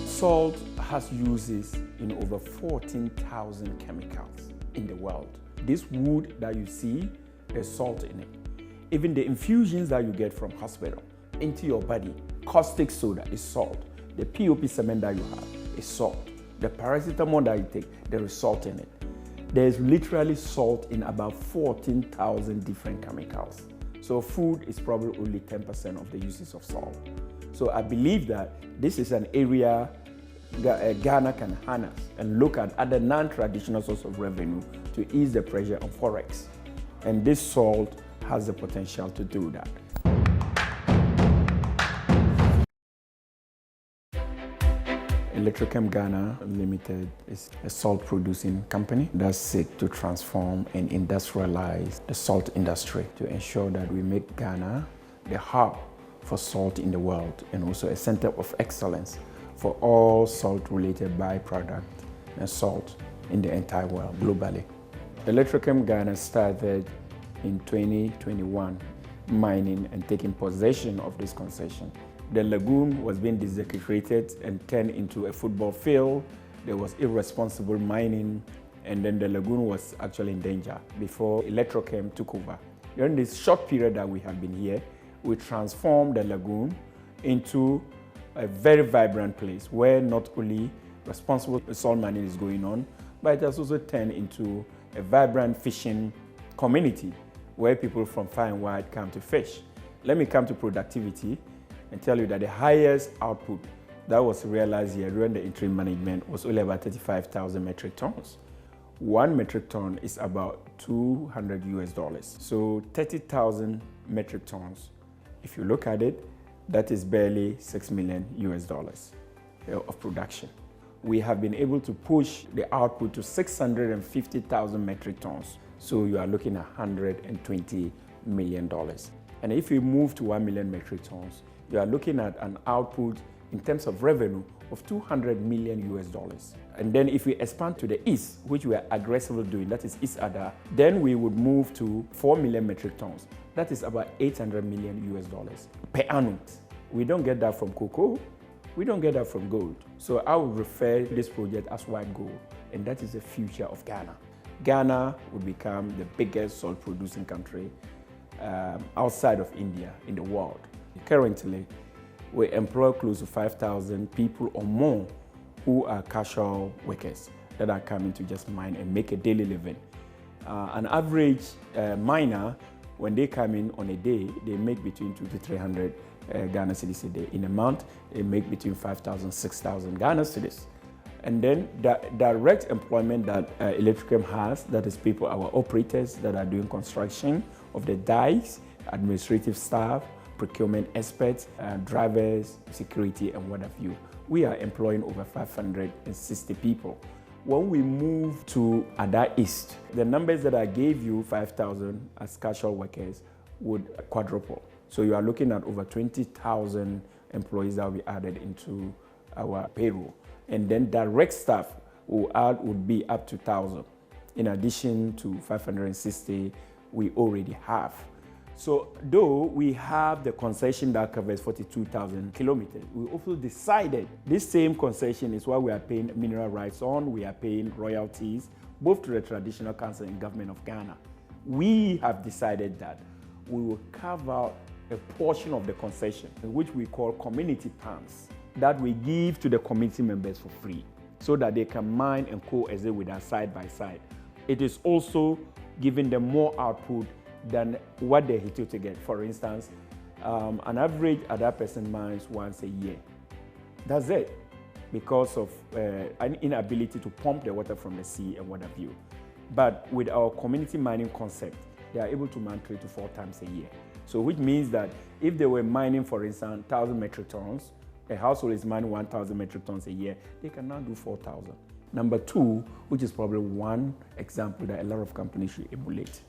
Salt has uses in over 14,000 chemicals in the world. This wood that you see, there's salt in it. Even the infusions that you get from hospital into your body, caustic soda is salt. The POP cement that you have is salt. The paracetamol that you take, there is salt in it. There's literally salt in about 14,000 different chemicals. So food is probably only 10% of the uses of salt. So I believe that this is an area Ghana can harness and look at other non-traditional sources of revenue to ease the pressure on forex. And this salt has the potential to do that. Electrochem Ghana Ltd is a salt producing company that seeks to transform and industrialize the salt industry to ensure that we make Ghana the hub for salt in the world and also a center of excellence for all salt-related byproducts and salt in the entire world globally. Electrochem Ghana started in 2021 mining and taking possession of this concession. The lagoon was being desecrated and turned into a football field. There was irresponsible mining, and then the lagoon was actually in danger before Electrochem took over. During this short period that we have been here, we transformed the lagoon into a very vibrant place where not only responsible salt mining is going on, but it has also turned into a vibrant fishing community where people from far and wide come to fish. Let me come to productivity and tell you that the highest output that was realized here during the interim management was only about 35,000 metric tons. 1 metric ton is about $200 US. So 30,000 metric tons, if you look at it, that is barely $6 million US of production. We have been able to push the output to 650,000 metric tons. So you are looking at $120 million. And if you move to 1 million metric tons, you are looking at an output in terms of revenue of $200 million US. And then if we expand to the east, which we are aggressively doing, that is East Ada, then we would move to 4 million metric tons. That is about $800 million US per annum. We don't get that from cocoa. We don't get that from gold. So I would refer to this project as white gold, and that is the future of Ghana. Ghana will become the biggest salt producing country outside of India in the world. Currently, we employ close to 5,000 people or more who are casual workers that are coming to just mine and make a daily living. An average miner, when they come in on a day, they make between 200 to 300 Ghana cedis a day. In a month, they make between 5,000, 6,000 Ghana cedis. And then the direct employment that Electrochem has, that is people, our operators that are doing construction of the dikes, administrative staff, procurement experts, drivers, security, and what have you. We are employing over 560 people. When we move to Ada East, the numbers that I gave you, 5,000 as casual workers, would quadruple. So you are looking at over 20,000 employees that will be added into our payroll. And then direct staff would be up to 1,000. In addition to 560 we already have. So though we have the concession that covers 42,000 kilometers, we also decided this same concession is what we are paying mineral rights on, we are paying royalties, both to the traditional council and government of Ghana. We have decided that we will carve out a portion of the concession, which we call community palms, that we give to the community members for free, so that they can mine and coexist with us side by side. It is also giving them more output than what they hit to get. For instance, an average Ada person mines once a year. That's it, because of an inability to pump the water from the sea and what have you. But with our community mining concept, they are able to mine 3 to 4 times a year. So which means that if they were mining, for instance, 1,000 metric tons, a household is mining 1,000 metric tons a year, they can now do 4,000. Number two, which is probably one example that a lot of companies should emulate,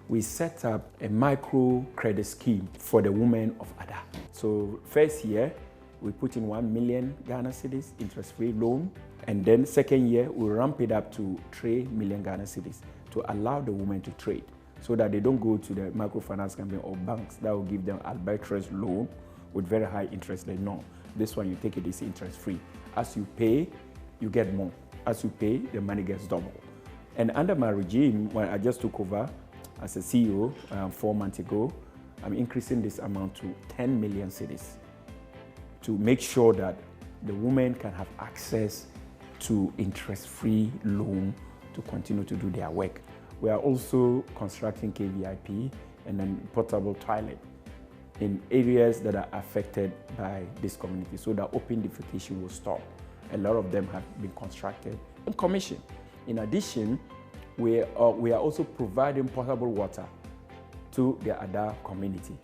we set up a micro credit scheme for the women of Ada. So first year, we put in 1 million Ghana cedis interest-free loan, and then second year, we ramp it up to 3 million Ghana cedis to allow the women to trade. so that they don't go to the microfinance company or banks that will give them arbitrage loan with very high interest rate. No, this one you take it, it's interest free. As you pay, you get more. As you pay, the money gets double. And under my regime, when I just took over as a CEO 4 months ago, I'm increasing this amount to 10 million cedis to make sure that the women can have access to interest-free loan to continue to do their work. We are also constructing KVIP and then portable toilet in areas that are affected by this community so that open defecation will stop. A lot of them have been constructed and commissioned. In addition, we are also providing potable water to the Ada community.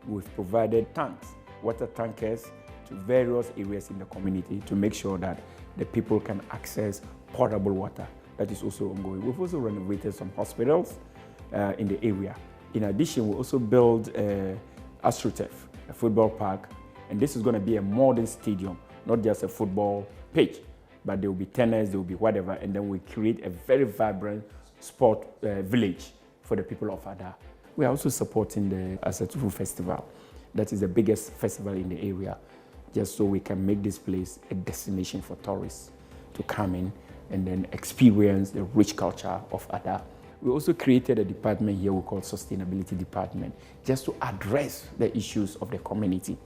We've provided tanks, water tankers to various areas in the community to make sure that the people can access potable water. That is also ongoing. We've also renovated some hospitals in the area. In addition, we also built AstroTurf, a football park, and this is going to be a modern stadium, not just a football pitch, but there will be tennis, there will be whatever, and then we create a very vibrant sport village for the people of Ada. We are also supporting the Asatufu Festival. That is the biggest festival in the area, just so we can make this place a destination for tourists to come in and then experience the rich culture of Ada. We also created a department here we call Sustainability Department, just to address the issues of the community,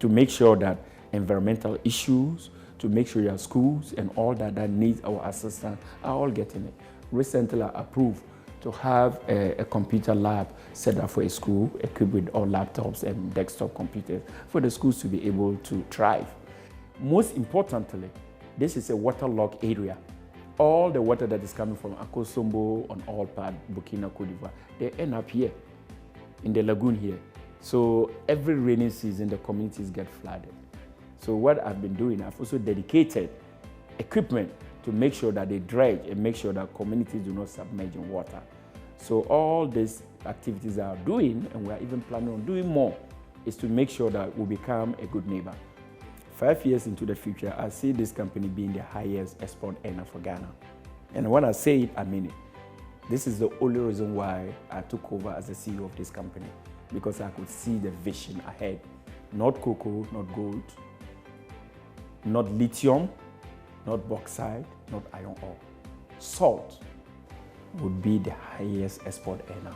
to make sure that environmental issues, to make sure your schools and all that needs our assistance are all getting it. Recently, I approved to have a computer lab set up for a school, equipped with all laptops and desktop computers for the schools to be able to thrive. Most importantly, this is a waterlogged area. All the water that is coming from Akosombo on all part, Burkina, Côte d'Ivoire, they end up here, in the lagoon here. So every rainy season, the communities get flooded. So what I've been doing, I've also dedicated equipment to make sure that they dredge and make sure that communities do not submerge in water. So all these activities I are doing, and we are even planning on doing more, is to make sure that we become a good neighbor. 5 years into the future, I see this company being the highest export earner for Ghana. And when I say it, I mean it. This is the only reason why I took over as the CEO of this company, because I could see the vision ahead. Not cocoa, not gold, not lithium, not bauxite, not iron ore. Salt would be the highest export earner.